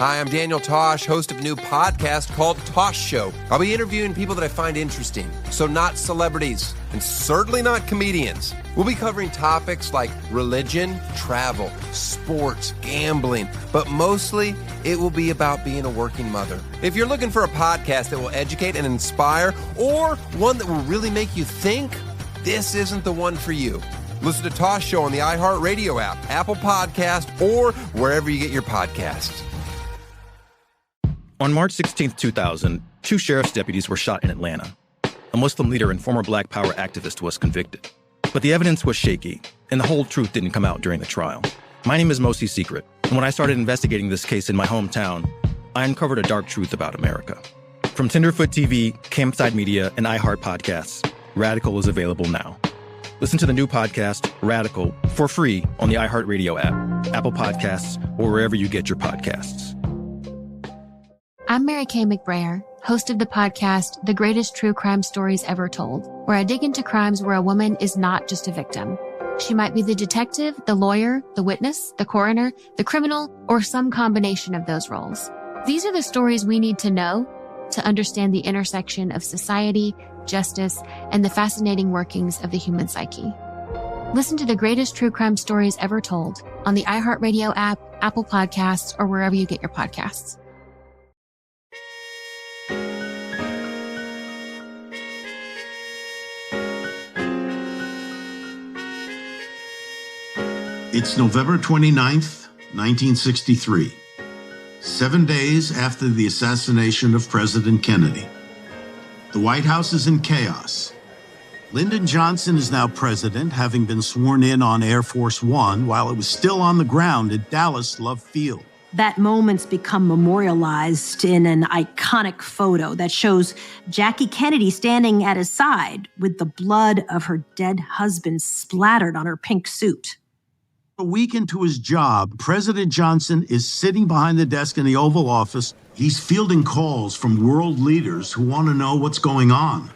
Hi, I'm Daniel Tosh, host of a new podcast called Tosh Show. I'll be interviewing people that I find interesting, so not celebrities, and certainly not comedians. We'll be covering topics like religion, travel, sports, gambling, but mostly it will be about being a working mother. If you're looking for a podcast that will educate and inspire, or one that will really make you think, this isn't the one for you. Listen to Tosh Show on the iHeartRadio app, Apple Podcast, or wherever you get your podcasts. On March 16, 2000, 2 sheriff's deputies were shot in Atlanta. A Muslim leader and former Black Power activist was convicted. But the evidence was shaky, and the whole truth didn't come out during the trial. My name is Mosi Secret, and when I started investigating this case in my hometown, I uncovered a dark truth about America. From Tenderfoot TV, Campside Media, and iHeart Podcasts, Radical is available now. Listen to the new podcast, Radical, for free on the iHeartRadio app, Apple Podcasts, or wherever you get your podcasts. I'm Mary Kay McBrayer, host of the podcast, The Greatest True Crime Stories Ever Told, where I dig into crimes where a woman is not just a victim. She might be the detective, the lawyer, the witness, the coroner, the criminal, or some combination of those roles. These are the stories we need to know to understand the intersection of society, justice, and the fascinating workings of the human psyche. Listen to The Greatest True Crime Stories Ever Told on the iHeartRadio app, Apple Podcasts, or wherever you get your podcasts. It's November 29th, 1963, 7 days after the assassination of President Kennedy. The White House is in chaos. Lyndon Johnson is now president, having been sworn in on Air Force One while it was still on the ground at Dallas Love Field. That moment's become memorialized in an iconic photo that shows Jackie Kennedy standing at his side with the blood of her dead husband splattered on her pink suit. A week into his job, President Johnson is sitting behind the desk in the Oval Office. He's fielding calls from world leaders who want to know what's going on.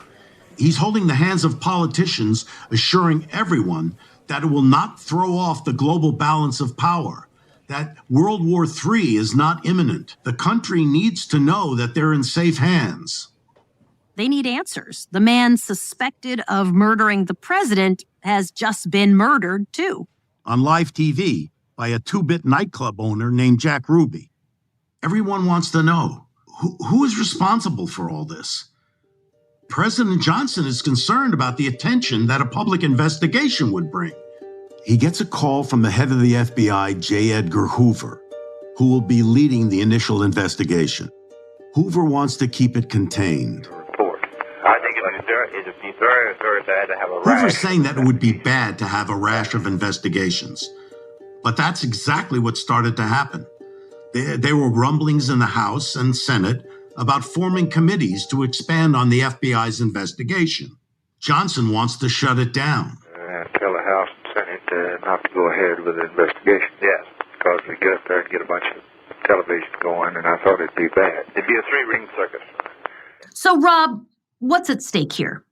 He's holding the hands of politicians, assuring everyone that it will not throw off the global balance of power, that World War III is not imminent. The country needs to know that they're in safe hands. They need answers. The man suspected of murdering the president has just been murdered, too. On live TV by a two-bit nightclub owner named Jack Ruby. Everyone wants to know, who is responsible for all this? President Johnson is concerned about the attention that a public investigation would bring. He gets a call from the head of the FBI, J. Edgar Hoover, who will be leading the initial investigation. Hoover wants to keep it contained. It'd be very, very bad to have a rash. Hoover's saying that it would be bad to have a rash of investigations. But that's exactly what started to happen. There were rumblings in the House and Senate about forming committees to expand on the FBI's investigation. Johnson wants to shut it down. Tell the House and Senate not to go ahead with the investigation, yes, because we get up there and get a bunch of television going, and I thought it'd be bad. It'd be a three-ring circus. So, Rob, what's at stake here?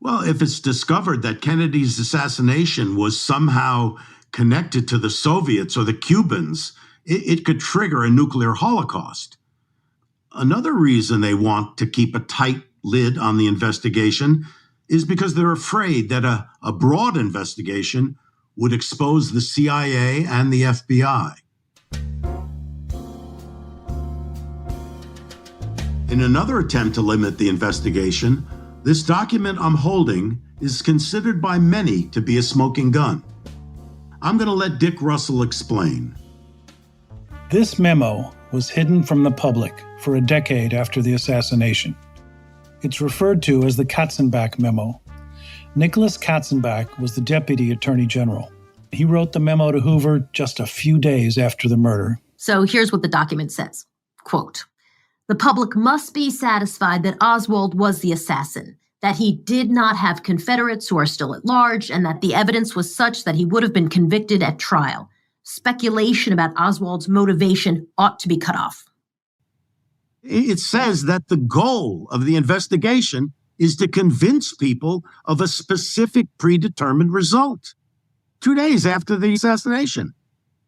Well, if it's discovered that Kennedy's assassination was somehow connected to the Soviets or the Cubans, it could trigger a nuclear holocaust. Another reason they want to keep a tight lid on the investigation is because they're afraid that a broad investigation would expose the CIA and the FBI. In another attempt to limit the investigation, this document I'm holding is considered by many to be a smoking gun. I'm going to let Dick Russell explain. This memo was hidden from the public for a decade after the assassination. It's referred to as the Katzenbach memo. Nicholas Katzenbach was the Deputy Attorney General. He wrote the memo to Hoover just a few days after the murder. So here's what the document says. Quote, "The public must be satisfied that Oswald was the assassin, that he did not have Confederates who are still at large, and that the evidence was such that he would have been convicted at trial. Speculation about Oswald's motivation ought to be cut off." It says that the goal of the investigation is to convince people of a specific predetermined result. 2 days after the assassination.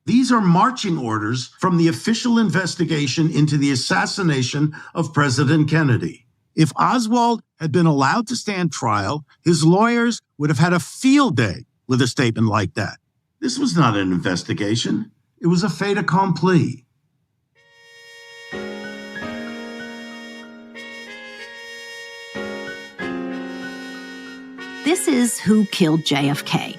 These are marching orders from the official investigation into the assassination of President Kennedy. If Oswald had been allowed to stand trial, his lawyers would have had a field day with a statement like that. This was not an investigation. It was a fait accompli. This is Who Killed JFK.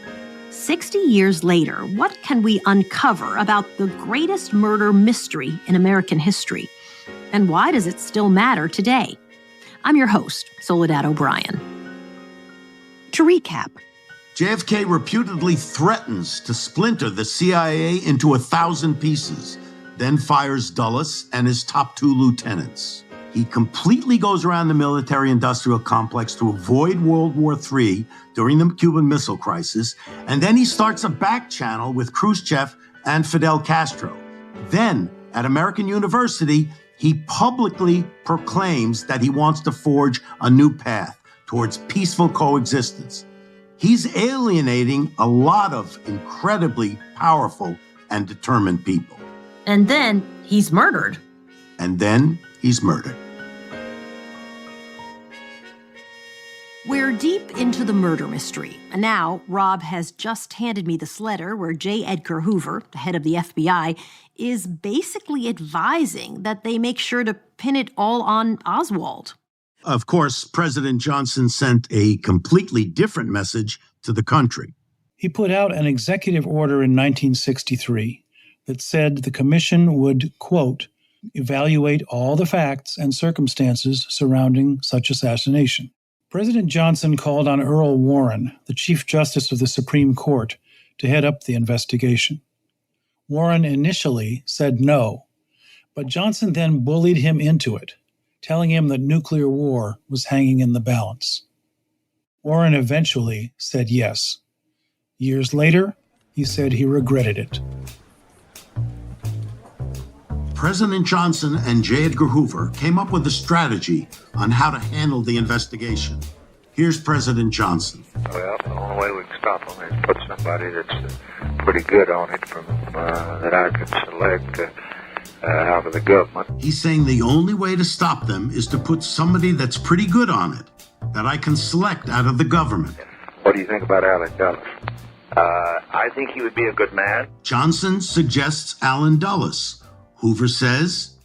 60 years later, what can we uncover about the greatest murder mystery in American history? And why does it still matter today? I'm your host, Soledad O'Brien. To recap, JFK reputedly threatens to splinter the CIA into 1,000 pieces, then fires Dulles and his top 2 lieutenants. He completely goes around the military-industrial complex to avoid World War III during the Cuban Missile Crisis, and then he starts a back channel with Khrushchev and Fidel Castro. Then, at American University, he publicly proclaims that he wants to forge a new path towards peaceful coexistence. He's alienating a lot of incredibly powerful and determined people. And then he's murdered. And then he's murdered. We're deep into the murder mystery. And now, Rob has just handed me this letter where J. Edgar Hoover, the head of the FBI, is basically advising that they make sure to pin it all on Oswald. Of course, President Johnson sent a completely different message to the country. He put out an executive order in 1963 that said the commission would, quote, evaluate all the facts and circumstances surrounding such assassination. President Johnson called on Earl Warren, the Chief Justice of the Supreme Court, to head up the investigation. Warren initially said no, but Johnson then bullied him into it, telling him that nuclear war was hanging in the balance. Warren eventually said yes. Years later, he said he regretted it. President Johnson and J. Edgar Hoover came up with a strategy on how to handle the investigation. Here's President Johnson. Well, the only way we can stop them is put somebody that's pretty good on it from that I can select out of the government. He's saying the only way to stop them is to put somebody that's pretty good on it, that I can select out of the government. What do you think about Allen Dulles? I think he would be a good man. Johnson suggests Allen Dulles. Hoover says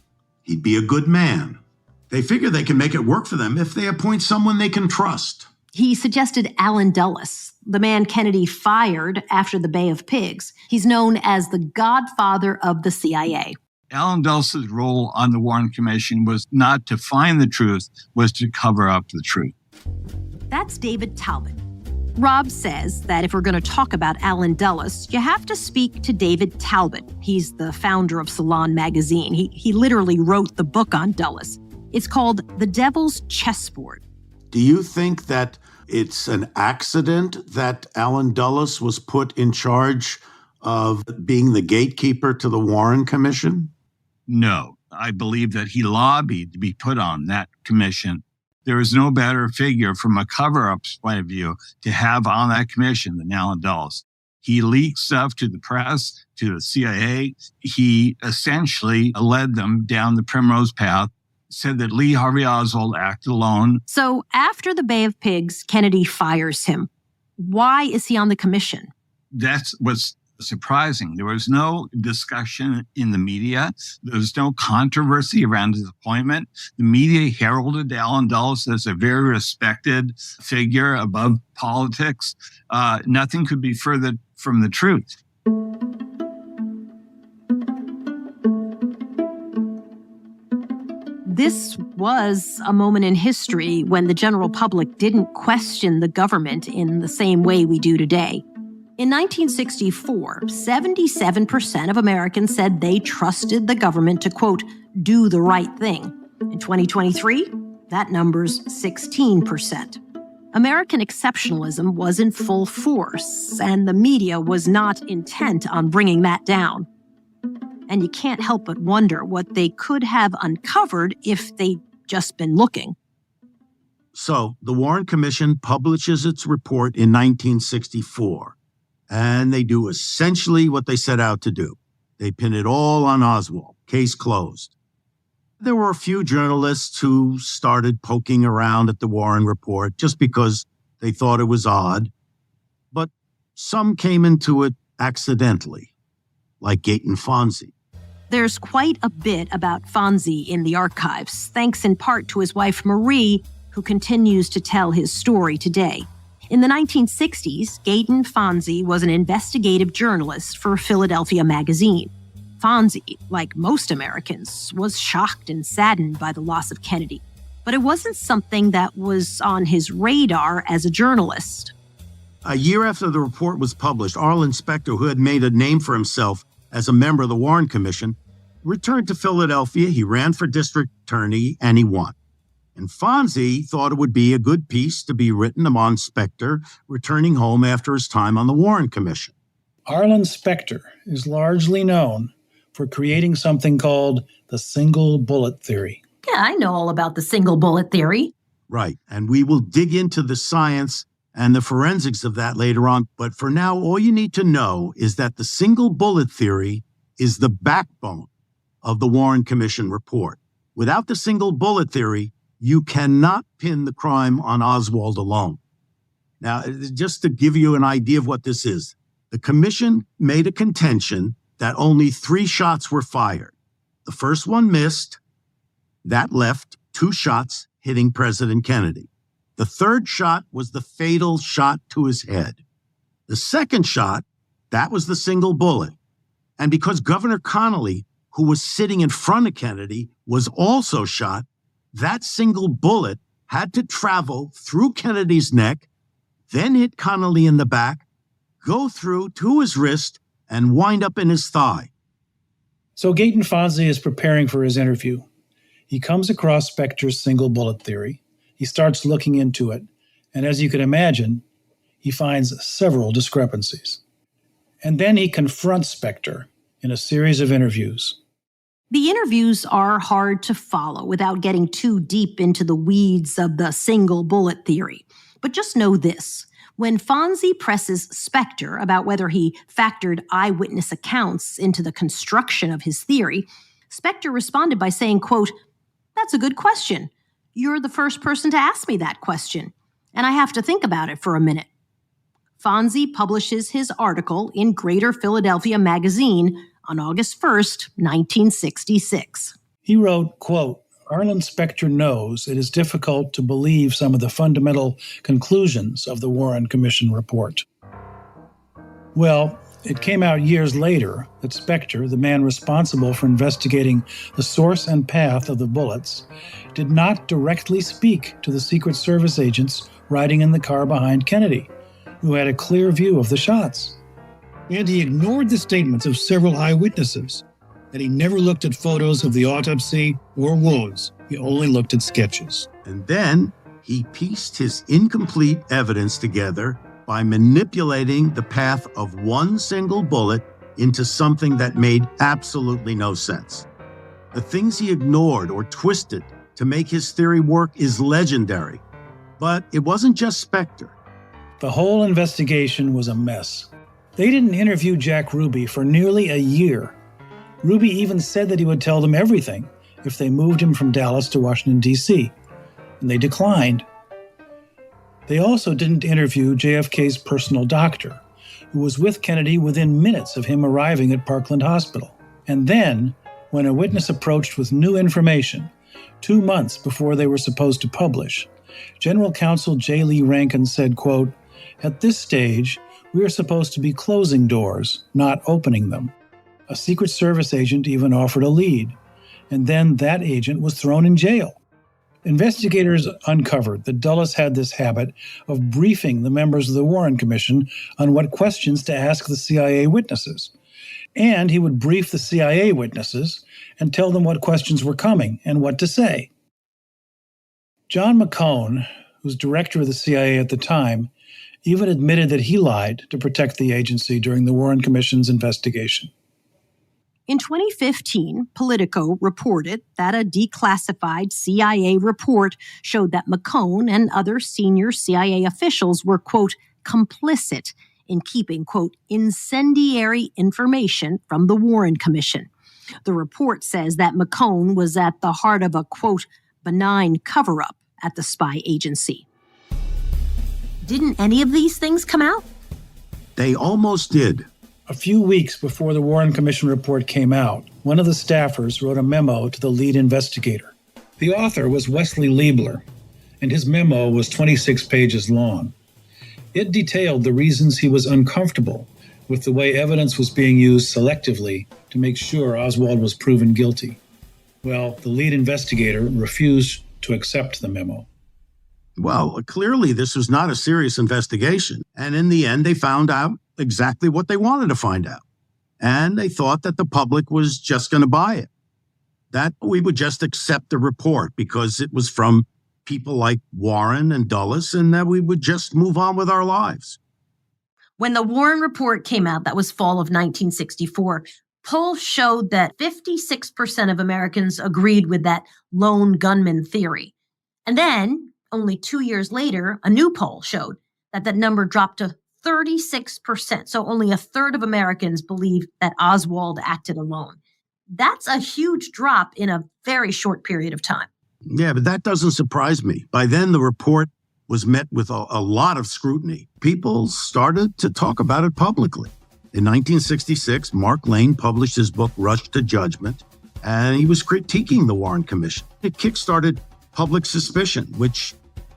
he'd be a good man. They figure they can make it work for them if they appoint someone they can trust. He suggested Allen Dulles, the man Kennedy fired after the Bay of Pigs. He's known as the godfather of the CIA. Allen Dulles' role on the Warren Commission was not to find the truth, was to cover up the truth. That's David Talbot. Rob says that if we're going to talk about Allen Dulles, you have to speak to David Talbot. He's the founder of Salon magazine. He literally wrote the book on Dulles. It's called The Devil's Chessboard. Do you think that it's an accident that Allen Dulles was put in charge of being the gatekeeper to the Warren Commission? No, I believe that he lobbied to be put on that commission. There is no better figure from a cover-up's point of view to have on that commission than Allen Dulles. He leaked stuff to the press, to the CIA. He essentially led them down the primrose path, said that Lee Harvey Oswald acted alone. So after the Bay of Pigs, Kennedy fires him. Why is he on the commission? That's what's surprising. There was no discussion in the media. There was no controversy around his appointment. The media heralded Allen Dulles as a very respected figure above politics. Nothing could be further from the truth. This was a moment in history when the general public didn't question the government in the same way we do today. In 1964, 77% of Americans said they trusted the government to, quote, do the right thing. In 2023, that number's 16%. American exceptionalism was in full force, and the media was not intent on bringing that down. And you can't help but wonder what they could have uncovered if they'd just been looking. So the Warren Commission publishes its report in 1964. And they do essentially what they set out to do. They pin it all on Oswald. Case closed. There were a few journalists who started poking around at the Warren report just because they thought it was odd. But some came into it accidentally, like Gaten Fonzie. There's quite a bit about Fonzie in the archives, thanks in part to his wife Marie, who continues to tell his story today. In the 1960s, Gaten Fonzie was an investigative journalist for Philadelphia Magazine. Fonzie, like most Americans, was shocked and saddened by the loss of Kennedy. But it wasn't something that was on his radar as a journalist. A year after the report was published, Arlen Specter, who had made a name for himself as a member of the Warren Commission, returned to Philadelphia. He ran for district attorney, and he won. And Fonzie thought it would be a good piece to be written on Specter returning home after his time on the Warren Commission. Arlen Specter is largely known for creating something called the single bullet theory. Yeah, I know all about the single bullet theory. Right, and we will dig into the science and the forensics of that later on. But for now, all you need to know is that the single bullet theory is the backbone of the Warren Commission report. Without the single bullet theory, you cannot pin the crime on Oswald alone. Now, just to give you an idea of what this is, the commission made a contention that only 3 shots were fired. The first one missed. That left 2 shots hitting President Kennedy. The third shot was the fatal shot to his head. The second shot, that was the single bullet. And because Governor Connolly, who was sitting in front of Kennedy, was also shot, that single bullet had to travel through Kennedy's neck, then hit Connolly in the back, go through to his wrist, and wind up in his thigh. So Gaten Fonzie is preparing for his interview. He comes across Specter's single bullet theory. He starts looking into it, and as you can imagine, he finds several discrepancies. And then he confronts Specter in a series of interviews. The interviews are hard to follow without getting too deep into the weeds of the single bullet theory. But just know this. When Fonzie presses Specter about whether he factored eyewitness accounts into the construction of his theory, Specter responded by saying, quote, "That's a good question. You're the first person to ask me that question, and I have to think about it for a minute." Fonzie publishes his article in Greater Philadelphia Magazine on August 1st, 1966. He wrote, quote, "Arlen Specter knows it is difficult to believe some of the fundamental conclusions of the Warren Commission report." Well, it came out years later that Specter, the man responsible for investigating the source and path of the bullets, did not directly speak to the Secret Service agents riding in the car behind Kennedy, who had a clear view of the shots. And he ignored the statements of several eyewitnesses, that he never looked at photos of the autopsy or wounds. He only looked at sketches. And then he pieced his incomplete evidence together by manipulating the path of one single bullet into something that made absolutely no sense. The things he ignored or twisted to make his theory work is legendary. But it wasn't just Specter. The whole investigation was a mess. They didn't interview Jack Ruby for nearly a year. Ruby even said that he would tell them everything if they moved him from Dallas to Washington, D.C., and they declined. They also didn't interview JFK's personal doctor, who was with Kennedy within minutes of him arriving at Parkland Hospital. And then, when a witness approached with new information, 2 months before they were supposed to publish, General Counsel J. Lee Rankin said, quote, "At this stage, we are supposed to be closing doors, not opening them." A Secret Service agent even offered a lead, and then that agent was thrown in jail. Investigators uncovered that Dulles had this habit of briefing the members of the Warren Commission on what questions to ask the CIA witnesses. And he would brief the CIA witnesses and tell them what questions were coming and what to say. John McCone, who was director of the CIA at the time, even admitted that he lied to protect the agency during the Warren Commission's investigation. In 2015, Politico reported that a declassified CIA report showed that McCone and other senior CIA officials were, quote, complicit in keeping, quote, incendiary information from the Warren Commission. The report says that McCone was at the heart of a, quote, benign cover-up at the spy agency. Didn't any of these things come out? They almost did. A few weeks before the Warren Commission report came out, one of the staffers wrote a memo to the lead investigator. The author was Wesley Liebler, and his memo was 26 pages long. It detailed the reasons he was uncomfortable with the way evidence was being used selectively to make sure Oswald was proven guilty. Well, the lead investigator refused to accept the memo. Well, clearly this was not a serious investigation. And in the end, they found out exactly what they wanted to find out. And they thought that the public was just going to buy it. That we would just accept the report because it was from people like Warren and Dulles, and that we would just move on with our lives. When the Warren report came out, that was fall of 1964, polls showed that 56% of Americans agreed with that lone gunman theory. And then, only 2 years later, a new poll showed that that number dropped to 36%. So only a third of Americans believe that Oswald acted alone. That's a huge drop in a very short period of time. Yeah, but that doesn't surprise me. By then, the report was met with a lot of scrutiny. People started to talk about it publicly. In 1966, Mark Lane published his book, Rush to Judgment, and he was critiquing the Warren Commission. It kickstarted public suspicion, which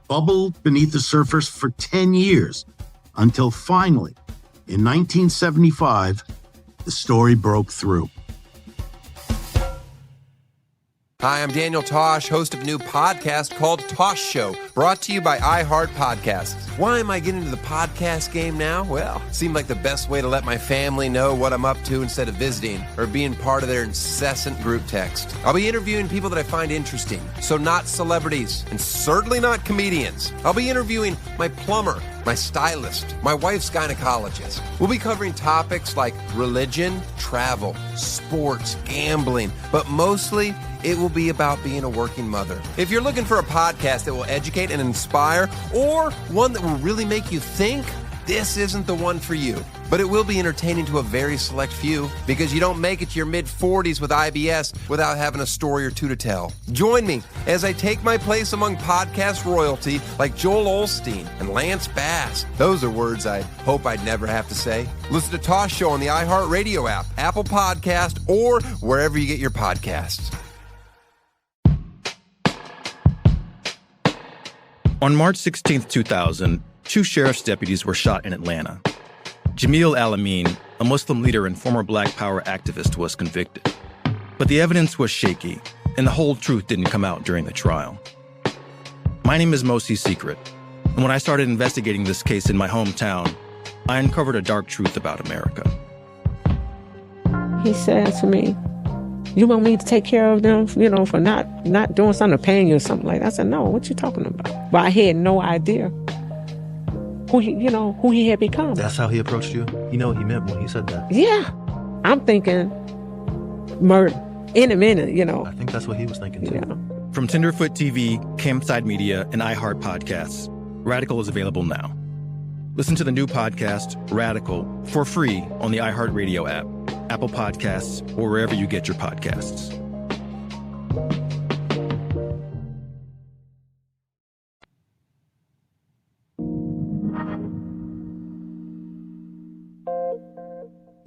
bubbled beneath the surface for 10 years, until finally, in 1975, the story broke through. Hi, I'm Daniel Tosh, host of a new podcast called Tosh Show, brought to you by iHeart Podcasts. Why am I getting into the podcast game now? Well, it seemed like the best way to let my family know what I'm up to instead of visiting or being part of their incessant group text. I'll be interviewing people that I find interesting, so not celebrities, and certainly not comedians. I'll be interviewing my plumber, my stylist, my wife's gynecologist. We'll be covering topics like religion, travel, sports, gambling, but mostly it will be about being a working mother. If you're looking for a podcast that will educate and inspire, or one that will really make you think, this isn't the one for you. But it will be entertaining to a very select few, because you don't make it to your mid-40s with IBS without having a story or two to tell. Join me as I take my place among podcast royalty like Joel Osteen and Lance Bass. Those are words I hope I'd never have to say. Listen to Tosh Show on the iHeartRadio app, Apple Podcast, or wherever you get your podcasts. On March 16, 2000, 2 sheriff's deputies were shot in Atlanta. Jamil Al-Amin, a Muslim leader and former Black Power activist, was convicted. But the evidence was shaky, and the whole truth didn't come out during the trial. My name is Mosi Secret, and when I started investigating this case in my hometown, I uncovered a dark truth about America. He said to me, "You want me to take care of them, for not doing something, or paying you or something like that?" I said, "No, what you talking about?" But I had no idea who he had become. That's how he approached you? You know what he meant when he said that? Yeah. I'm thinking murder in a minute, I think that's what he was thinking too. Yeah. From Tenderfoot TV, Campside Media, and iHeart Podcasts, Radical is available now. Listen to the new podcast, Radical, for free on the iHeartRadio app, Apple Podcasts, or wherever you get your podcasts.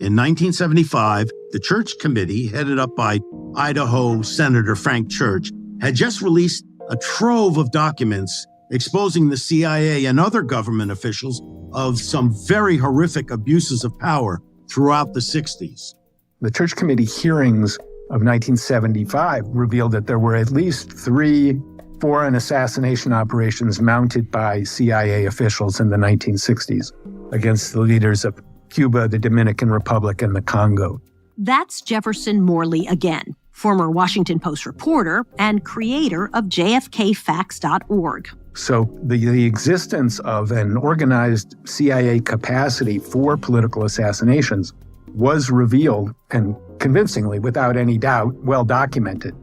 In 1975, the Church Committee, headed up by Idaho Senator Frank Church, had just released a trove of documents exposing the CIA and other government officials of some very horrific abuses of power throughout the 60s. The Church Committee hearings of 1975 revealed that there were at least 3 foreign assassination operations mounted by CIA officials in the 1960s against the leaders of Cuba, the Dominican Republic, and the Congo. That's Jefferson Morley again, former Washington Post reporter and creator of JFKFacts.org. So the existence of an organized CIA capacity for political assassinations was revealed, and convincingly, without any doubt, well documented.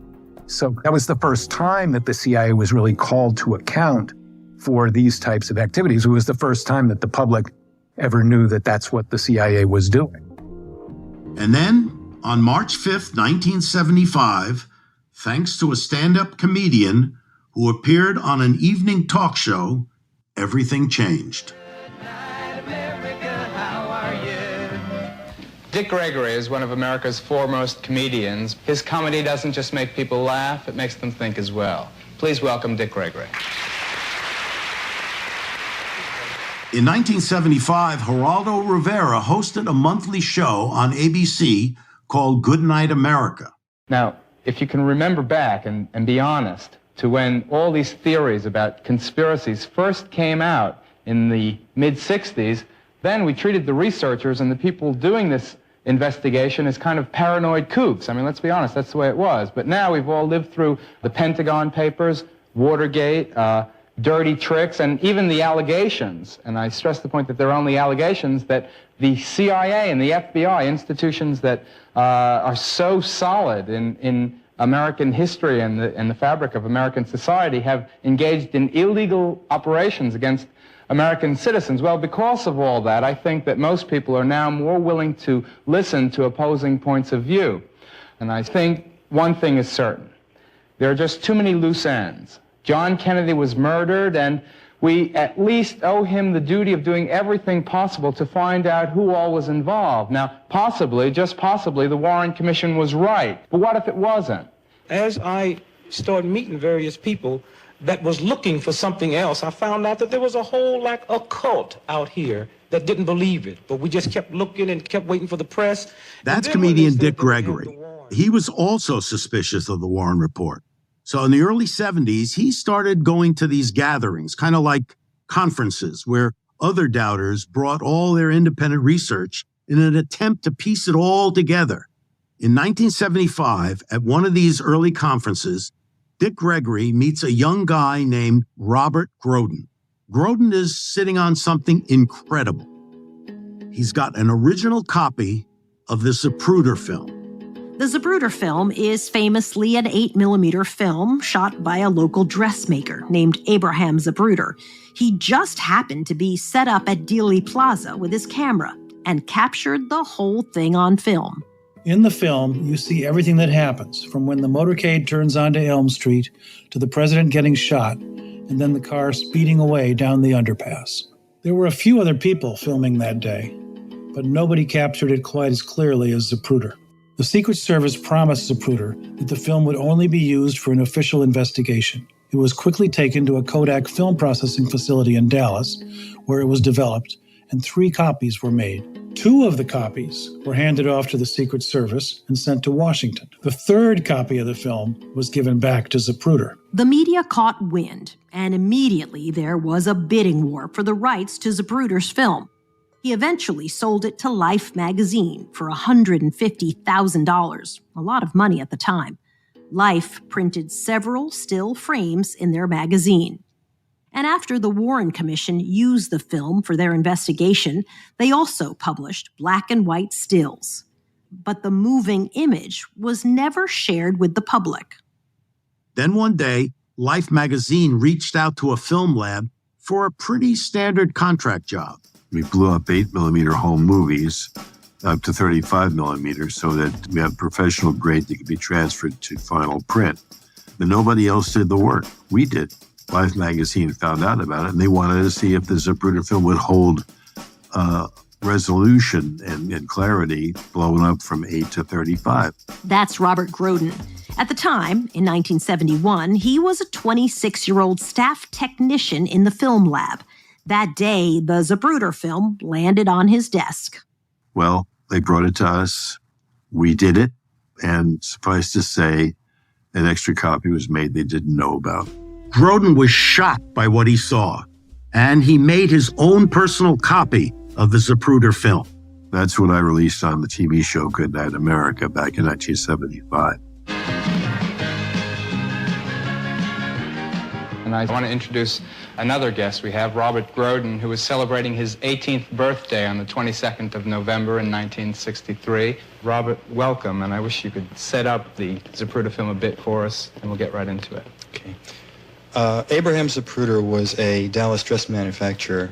So that was the first time that the CIA was really called to account for these types of activities. It was the first time that the public ever knew that that's what the CIA was doing. And then, on March 5th, 1975, thanks to a stand-up comedian who appeared on an evening talk show, everything changed. Dick Gregory is one of America's foremost comedians. His comedy doesn't just make people laugh, it makes them think as well. Please welcome Dick Gregory. In 1975, Geraldo Rivera hosted a monthly show on ABC called Good Night America. Now, if you can remember back and be honest to when all these theories about conspiracies first came out in the mid-60s, then we treated the researchers and the people doing this investigation as kind of paranoid kooks. I mean, let's be honest, that's the way it was. But now we've all lived through the Pentagon Papers, Watergate, dirty tricks, and even the allegations, and I stress the point that they're only allegations, that the CIA and the FBI, institutions that are so solid in American history and the fabric of American society, have engaged in illegal operations against American citizens. Well, because of all that, I think that most people are now more willing to listen to opposing points of view. And I think one thing is certain. There are just too many loose ends. John Kennedy was murdered, and we at least owe him the duty of doing everything possible to find out who all was involved. Now, possibly, just possibly, the Warren Commission was right. But what if it wasn't? As I started meeting various people that was looking for something else, I found out that there was a whole, a cult out here that didn't believe it. But we just kept looking and kept waiting for the press. That's comedian Dick Gregory. He was also suspicious of the Warren Report. So in the early 70s, he started going to these gatherings, kind of like conferences, where other doubters brought all their independent research in an attempt to piece it all together. In 1975, at one of these early conferences, Dick Gregory meets a young guy named Robert Groden. Groden is sitting on something incredible. He's got an original copy of the Zapruder film. The Zapruder film is famously an 8mm film shot by a local dressmaker named Abraham Zapruder. He just happened to be set up at Dealey Plaza with his camera and captured the whole thing on film. In the film, you see everything that happens, from when the motorcade turns onto Elm Street to the president getting shot, and then the car speeding away down the underpass. There were a few other people filming that day, but nobody captured it quite as clearly as Zapruder. The Secret Service promised Zapruder that the film would only be used for an official investigation. It was quickly taken to a Kodak film processing facility in Dallas, where it was developed, and 3 copies were made. 2 of the copies were handed off to the Secret Service and sent to Washington. The 3rd copy of the film was given back to Zapruder. The media caught wind, and immediately there was a bidding war for the rights to Zapruder's film. He eventually sold it to Life magazine for $150,000, a lot of money at the time. Life printed several still frames in their magazine. And after the Warren Commission used the film for their investigation, they also published black and white stills. But the moving image was never shared with the public. Then one day, Life magazine reached out to a film lab for a pretty standard contract job. We blew up 8mm home movies up to 35mm so that we have professional grade that could be transferred to final print. But nobody else did the work. We did. Life magazine found out about it, and they wanted to see if the Zapruder film would hold resolution and clarity blown up from 8 to 35. That's Robert Groden. At the time, in 1971, he was a 26-year-old staff technician in the film lab. That day, the Zapruder film landed on his desk. Well, they brought it to us. We did it. And suffice to say, an extra copy was made they didn't know about. Groden was shocked by what he saw, and he made his own personal copy of the Zapruder film. That's what I released on the TV show Good Night America back in 1975. And I want to introduce another guest we have, Robert Groden, who is celebrating his 18th birthday on the 22nd of November in 1963. Robert, welcome, and I wish you could set up the Zapruder film a bit for us, and we'll get right into it. Okay. Abraham Zapruder was a Dallas dress manufacturer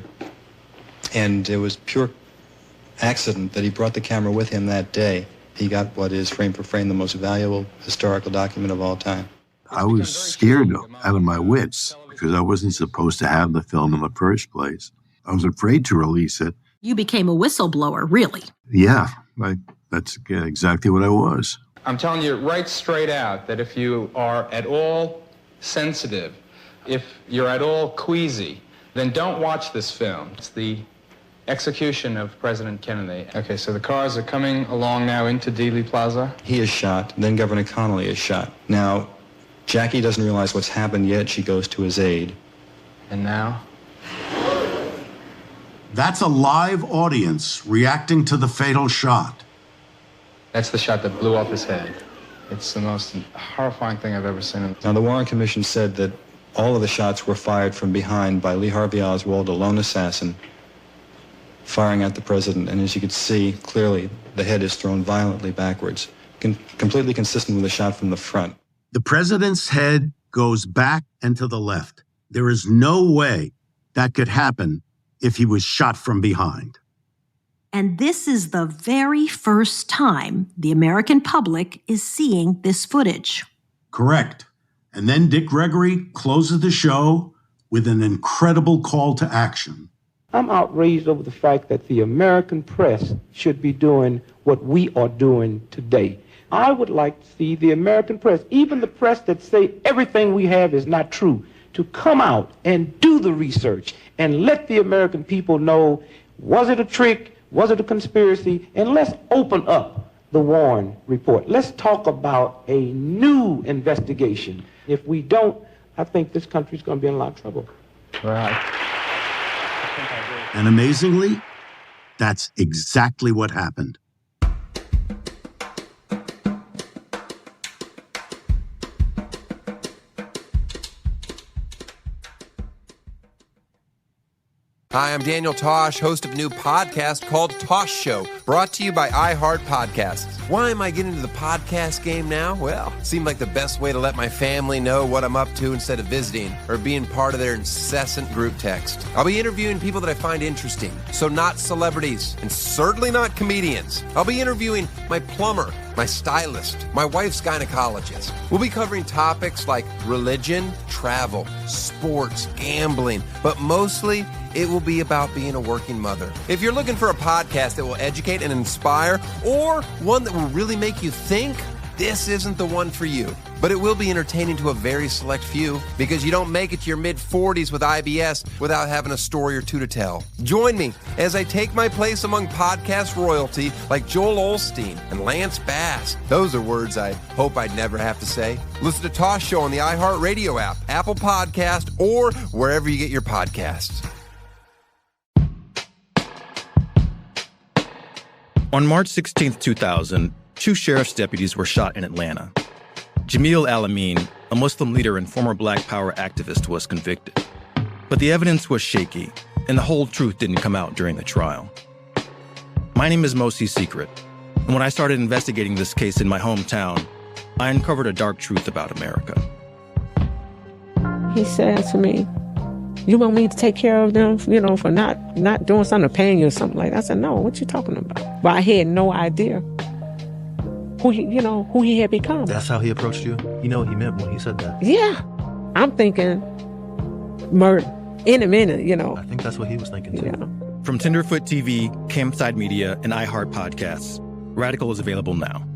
And it was pure accident that he brought the camera with him that day. He got what is, frame for frame, the most valuable historical document of all time. I was scared out of my wits because I wasn't supposed to have the film in the first place. I was afraid to release it. You became a whistleblower, really. Yeah, that's exactly what I was. I'm telling you right straight out that if you are at all sensitive, if you're at all queasy, then don't watch this film. It's the execution of President Kennedy. Okay, so the cars are coming along now into Dealey Plaza. He is shot, then Governor Connolly is shot. Now, Jackie doesn't realize what's happened yet. She goes to his aid. And now? That's a live audience reacting to the fatal shot. That's the shot that blew off his head. It's the most horrifying thing I've ever seen. Now, the Warren Commission said that all of the shots were fired from behind by Lee Harvey Oswald, a lone assassin, firing at the president. And as you can see, clearly, the head is thrown violently backwards, completely consistent with the shot from the front. The president's head goes back and to the left. There is no way that could happen if he was shot from behind. And this is the very first time the American public is seeing this footage. Correct. And then Dick Gregory closes the show with an incredible call to action. I'm outraged over the fact that the American press should be doing what we are doing today. I would like to see the American press, even the press that say everything we have is not true, to come out and do the research and let the American people know, was it a trick? Was it a conspiracy? And let's open up the Warren report. Let's talk about a new investigation. If we don't, I think this country's going to be in a lot of trouble. Right. And amazingly, that's exactly what happened. Hi, I'm Daniel Tosh, host of a new podcast called Tosh Show, brought to you by iHeart Podcasts. Why am I getting into the podcast game now? Well, it seemed like the best way to let my family know what I'm up to instead of visiting or being part of their incessant group text. I'll be interviewing people that I find interesting, so not celebrities, and certainly not comedians. I'll be interviewing my plumber, my stylist, my wife's gynecologist. We'll be covering topics like religion, travel, sports, gambling, but mostly it will be about being a working mother. If you're looking for a podcast that will educate and inspire, or one that will really make you think, this isn't the one for you. But it will be entertaining to a very select few, because you don't make it to your mid-40s with IBS without having a story or two to tell. Join me as I take my place among podcast royalty like Joel Osteen and Lance Bass. Those are words I hope I'd never have to say. Listen to Tosh Show on the iHeartRadio app, Apple Podcast, or wherever you get your podcasts. On March 16, 2000, 2 sheriff's deputies were shot in Atlanta. Jamil Al-Amin, a Muslim leader and former Black Power activist, was convicted. But the evidence was shaky, and the whole truth didn't come out during the trial. My name is Mosi Secret, and when I started investigating this case in my hometown, I uncovered a dark truth about America. He said to me, "You want me to take care of them, for not doing something, paying you or something like that?" I said, "No, what you talking about?" But I had no idea who he had become. That's how he approached you? You know what he meant when he said that? Yeah. I'm thinking murder in a minute, I think that's what he was thinking too. Yeah. From Tenderfoot TV, Campside Media, and iHeart Podcasts, Radical is available now.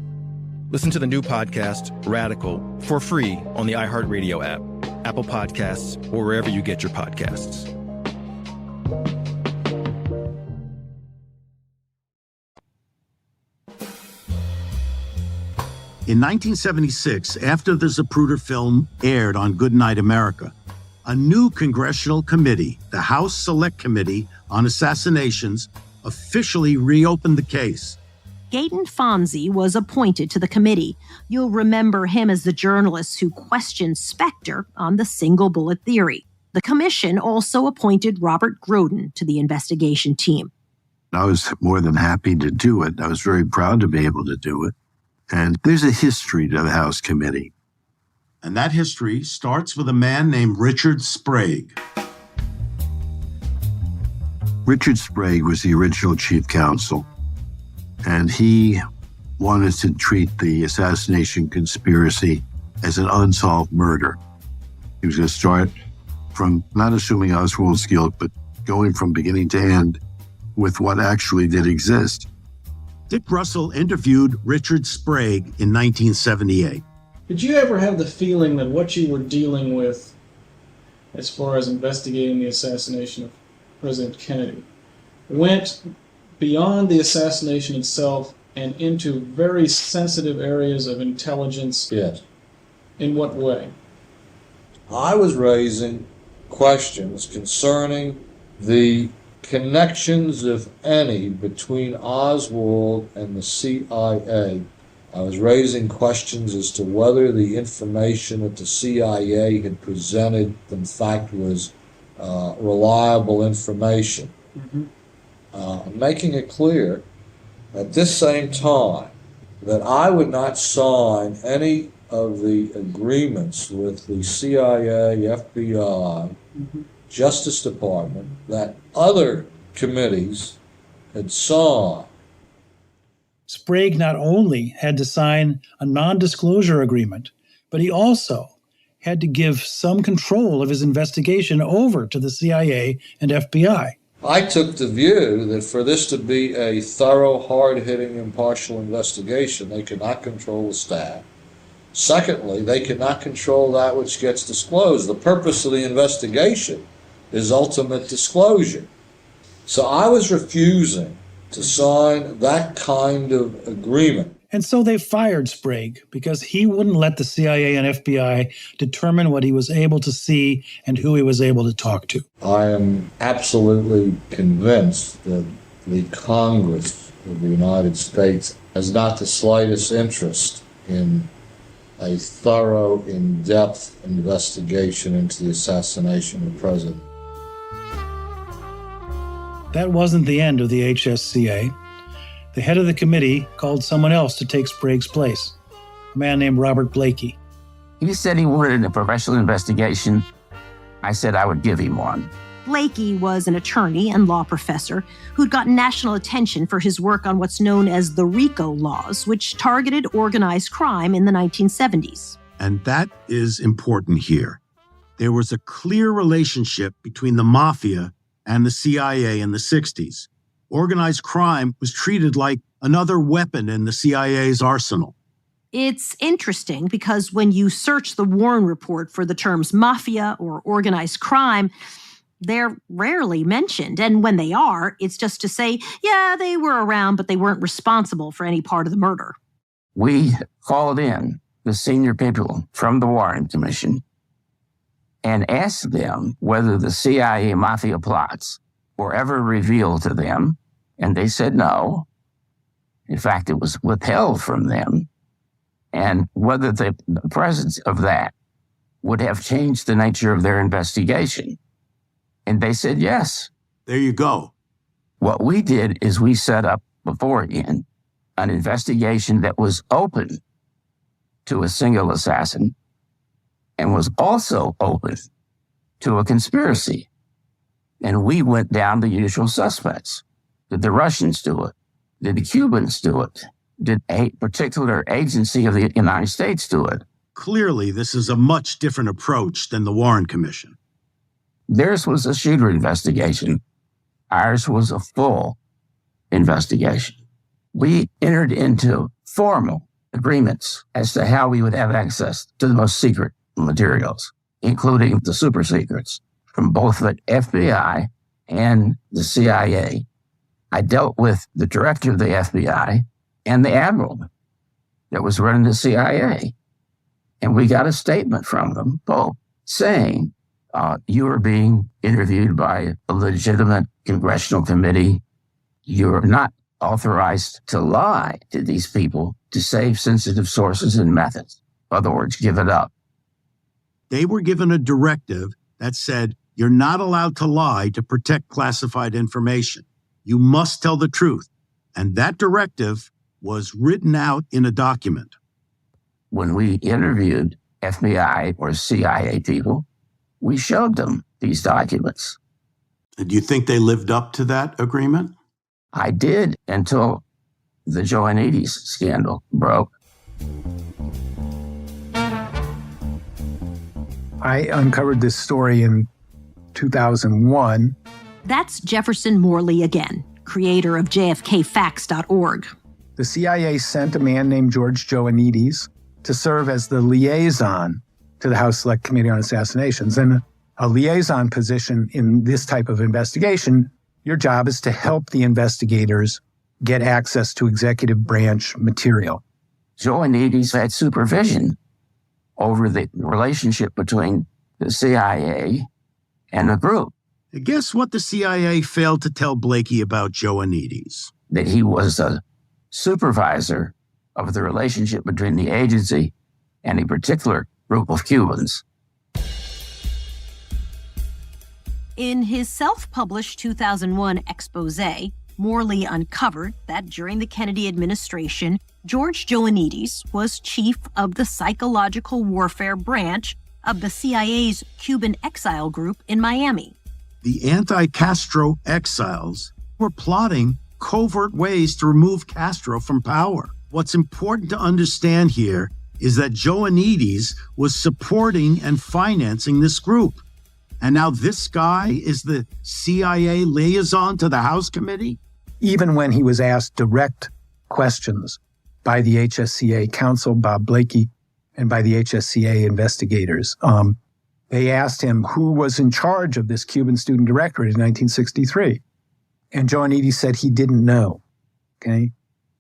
Listen to the new podcast, Radical, for free on the iHeartRadio app, Apple Podcasts, or wherever you get your podcasts. In 1976, after the Zapruder film aired on Good Night America, a new congressional committee, the House Select Committee on Assassinations, officially reopened the case. Gaten Fonzie was appointed to the committee. You'll remember him as the journalist who questioned Specter on the single bullet theory. The commission also appointed Robert Groden to the investigation team. I was more than happy to do it. I was very proud to be able to do it. And there's a history to the House Committee. And that history starts with a man named Richard Sprague. Richard Sprague was the original chief counsel, and he wanted to treat the assassination conspiracy as an unsolved murder. He was going to start from not assuming Oswald's guilt, but going from beginning to end with what actually did exist. Dick Russell interviewed Richard Sprague in 1978. Did you ever have the feeling that what you were dealing with as far as investigating the assassination of President Kennedy went beyond the assassination itself and into very sensitive areas of intelligence? Yes. In what way? I was raising questions concerning the connections, if any, between Oswald and the CIA. I was raising questions as to whether the information that the CIA had presented, in fact, was reliable information. Making it clear at this same time that I would not sign any of the agreements with the CIA, FBI, Justice Department that other committees had signed. Sprague not only had to sign a non-disclosure agreement, but he also had to give some control of his investigation over to the CIA and FBI. I took the view that for this to be a thorough, hard-hitting, impartial investigation, they could not control the staff. Secondly, they could not control that which gets disclosed. The purpose of the investigation is ultimate disclosure. So I was refusing to sign that kind of agreement. And so they fired Sprague because he wouldn't let the CIA and FBI determine what he was able to see and who he was able to talk to. I am absolutely convinced that the Congress of the United States has not the slightest interest in a thorough, in-depth investigation into the assassination of the president. That wasn't the end of the HSCA. The head of the committee called someone else to take Sprague's place, a man named Robert Blakey. He said he wanted a professional investigation. I said I would give him one. Blakey was an attorney and law professor who'd gotten national attention for his work on what's known as the RICO laws, which targeted organized crime in the 1970s. And that is important here. There was a clear relationship between the mafia and the CIA in the 60s. Organized crime was treated like another weapon in the CIA's arsenal. It's interesting because when you search the Warren Report for the terms mafia or organized crime, they're rarely mentioned. And when they are, it's just to say, yeah, they were around, but they weren't responsible for any part of the murder. We called in the senior people from the Warren Commission and asked them whether the CIA mafia plots were ever revealed to them, and they said no. In fact, it was withheld from them, and whether the presence of that would have changed the nature of their investigation. And they said yes. There you go. What we did is we set up beforehand an investigation that was open to a single assassin and was also open to a conspiracy. And we went down the usual suspects. Did the Russians do it? Did the Cubans do it? Did a particular agency of the United States do it? Clearly, this is a much different approach than the Warren Commission. Theirs was a shooter investigation. Ours was a full investigation. We entered into formal agreements as to how we would have access to the most secret materials, including the super secrets from both the FBI and the CIA. I dealt with the director of the FBI and the admiral that was running the CIA. And we got a statement from them both saying, you are being interviewed by a legitimate congressional committee. You're not authorized to lie to these people to save sensitive sources and methods. In other words, give it up. They were given a directive that said, you're not allowed to lie to protect classified information. You must tell the truth. And that directive was written out in a document. When we interviewed FBI or CIA people, we showed them these documents. Do you think they lived up to that agreement? I did until the Joannides scandal broke. I uncovered this story in 2001. That's Jefferson Morley again, creator of JFKFacts.org. The CIA sent a man named George Joannides to serve as the liaison to the House Select Committee on Assassinations. And a liaison position in this type of investigation, your job is to help the investigators get access to executive branch material. Joannides had supervision over the relationship between the CIA and the group. Guess what the CIA failed to tell Blakey about Joannides? That he was a supervisor of the relationship between the agency and a particular group of Cubans. In his self-published 2001 expose, Morley uncovered that during the Kennedy administration, George Joannides was chief of the psychological warfare branch of the CIA's Cuban exile group in Miami. The anti-Castro exiles were plotting covert ways to remove Castro from power. What's important to understand here is that Joannides was supporting and financing this group. And now this guy is the CIA liaison to the House Committee? Even when he was asked direct questions by the HSCA counsel, Bob Blakey, and by the HSCA investigators, they asked him who was in charge of this Cuban Student Directorate in 1963. And Joannides said he didn't know. Okay?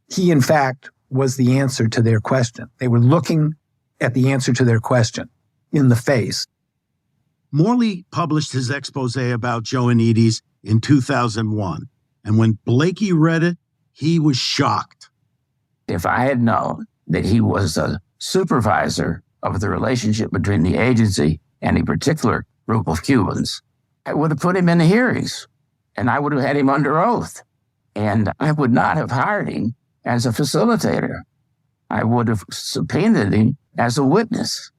He, in fact, was the answer to their question. They were looking at the answer to their question in the face. Morley published his expose about Joannides in 2001. And when Blakey read it, he was shocked. If I had known that he was a supervisor of the relationship between the agency and a particular group of Cubans, I would have put him in the hearings, and I would have had him under oath, and I would not have hired him as a facilitator. I would have subpoenaed him as a witness.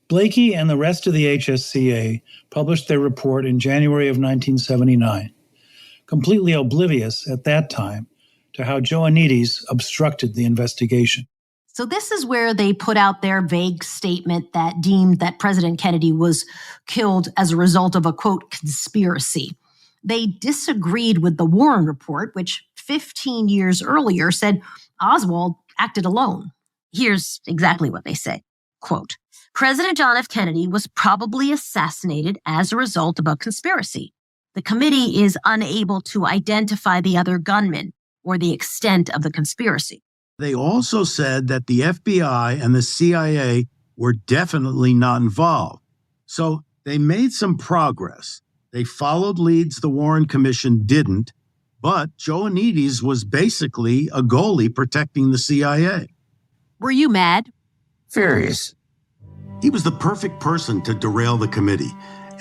Blakey and the rest of the HSCA published their report in January of 1979, completely oblivious at that time to how Joannides obstructed the investigation. So this is where they put out their vague statement that deemed that President Kennedy was killed as a result of a, quote, conspiracy. They disagreed with the Warren report, which 15 years earlier said Oswald acted alone. Here's exactly what they say. Quote, President John F. Kennedy was probably assassinated as a result of a conspiracy. The committee is unable to identify the other gunman or the extent of the conspiracy. They also said that the FBI and the CIA were definitely not involved. So they made some progress. They followed leads the Warren Commission didn't, but Joannides was basically a goalie protecting the CIA. Were you mad? Furious. He was the perfect person to derail the committee.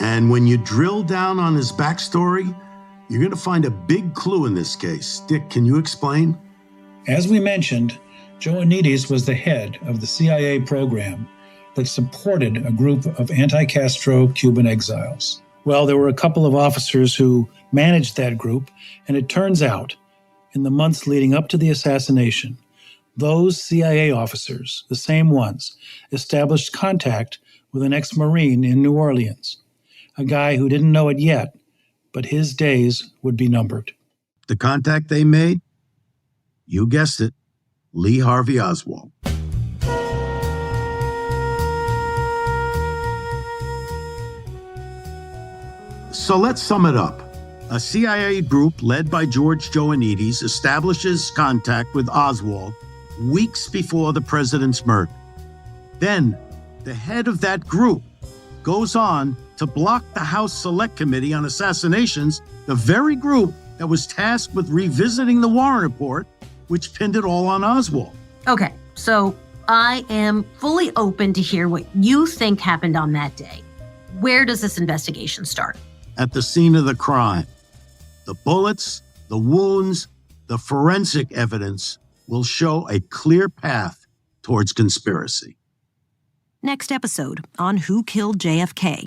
And when you drill down on his backstory, you're going to find a big clue in this case. Dick, can you explain? As we mentioned, Joannides was the head of the CIA program that supported a group of anti-Castro Cuban exiles. Well, there were a couple of officers who managed that group, and it turns out, in the months leading up to the assassination, those CIA officers, the same ones, established contact with an ex-Marine in New Orleans, a guy who didn't know it yet, but his days would be numbered. The contact they made? You guessed it, Lee Harvey Oswald. So let's sum it up. A CIA group led by George Joannides establishes contact with Oswald weeks before the president's murder. Then, the head of that group goes on to block the House Select Committee on Assassinations, the very group that was tasked with revisiting the Warren report, which pinned it all on Oswald. Okay, so I am fully open to hear what you think happened on that day. Where does this investigation start? At the scene of the crime. The bullets, the wounds, the forensic evidence will show a clear path towards conspiracy. Next episode on Who Killed JFK.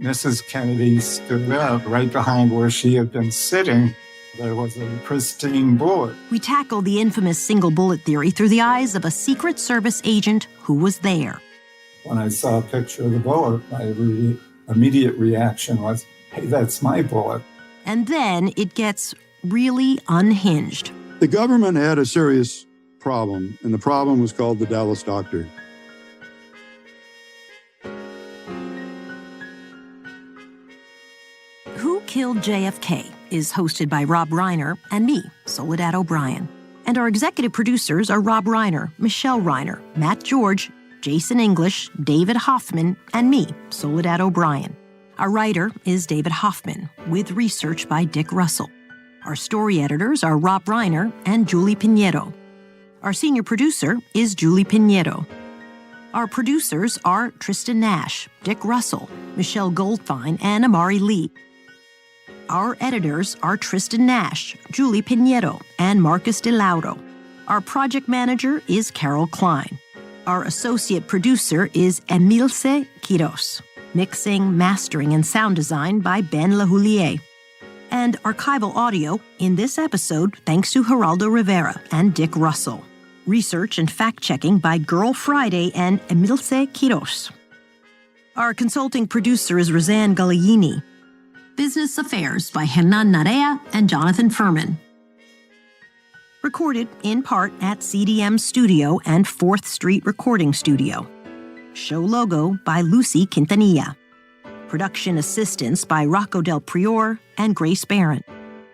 Mrs. Kennedy stood up right behind where she had been sitting. There was a pristine bullet. We tackle the infamous single bullet theory through the eyes of a Secret Service agent who was there. When I saw a picture of the bullet, my immediate reaction was, hey, that's my bullet. And then it gets really unhinged. The government had a serious problem, and the problem was called the Dallas Doctor. Who Killed JFK is hosted by Rob Reiner and me, Soledad O'Brien. And our executive producers are Rob Reiner, Michelle Reiner, Matt George, Jason English, David Hoffman, and me, Soledad O'Brien. Our writer is David Hoffman, with research by Dick Russell. Our story editors are Rob Reiner and Julie Pinheiro. Our senior producer is Julie Pinheiro. Our producers are Tristan Nash, Dick Russell, Michelle Goldfine, and Amari Lee. Our editors are Tristan Nash, Julie Pinheiro, and Marcus DeLaudo. Our project manager is Carol Klein. Our associate producer is Emilce Quiros. Mixing, mastering, and sound design by Ben Lahoulier. And archival audio in this episode thanks to Geraldo Rivera and Dick Russell. Research and fact-checking by Girl Friday and Emilce Quiros. Our consulting producer is Roseanne Gagliini. Business Affairs by Hernan Narea and Jonathan Furman. Recorded in part at CDM Studio and 4th Street Recording Studio. Show logo by Lucy Quintanilla. Production assistance by Rocco Del Prior and Grace Barron.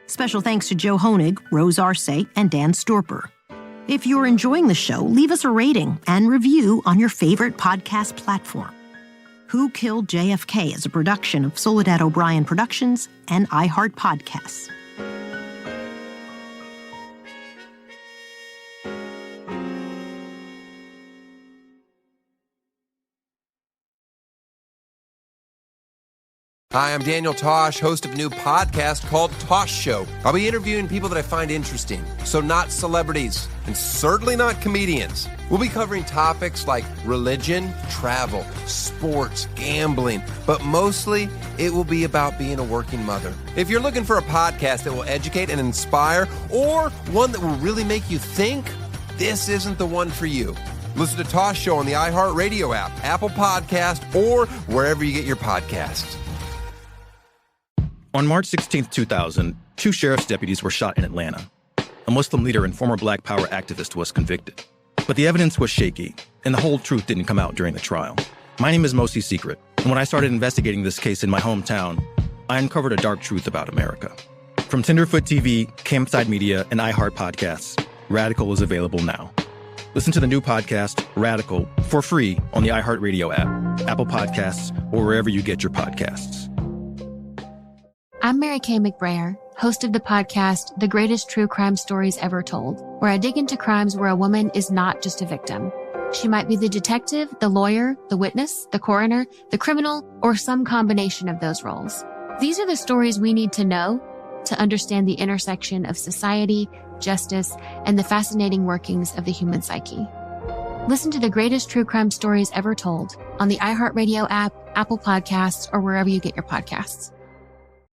Special thanks to Joe Honig, Rose Arce, and Dan Storper. If you're enjoying the show, leave us a rating and review on your favorite podcast platform. Who Killed JFK is a production of Soledad O'Brien Productions and iHeart Podcasts. Hi, I'm Daniel Tosh, host of a new podcast called Tosh Show. I'll be interviewing people that I find interesting, so not celebrities, and certainly not comedians. We'll be covering topics like religion, travel, sports, gambling, but mostly it will be about being a working mother. If you're looking for a podcast that will educate and inspire, or one that will really make you think, this isn't the one for you. Listen to Tosh Show on the iHeartRadio app, Apple Podcast, or wherever you get your podcasts. On March 16, 2000, 2 sheriff's deputies were shot in Atlanta. A Muslim leader and former Black Power activist was convicted. But the evidence was shaky, and the whole truth didn't come out during the trial. My name is Mosi Secret, and when I started investigating this case in my hometown, I uncovered a dark truth about America. From Tenderfoot TV, Campside Media, and iHeart Podcasts, Radical is available now. Listen to the new podcast, Radical, for free on the iHeartRadio app, Apple Podcasts, or wherever you get your podcasts. I'm Mary Kay McBrayer, host of the podcast, The Greatest True Crime Stories Ever Told, where I dig into crimes where a woman is not just a victim. She might be the detective, the lawyer, the witness, the coroner, the criminal, or some combination of those roles. These are the stories we need to know to understand the intersection of society, justice, and the fascinating workings of the human psyche. Listen to The Greatest True Crime Stories Ever Told on the iHeartRadio app, Apple Podcasts, or wherever you get your podcasts.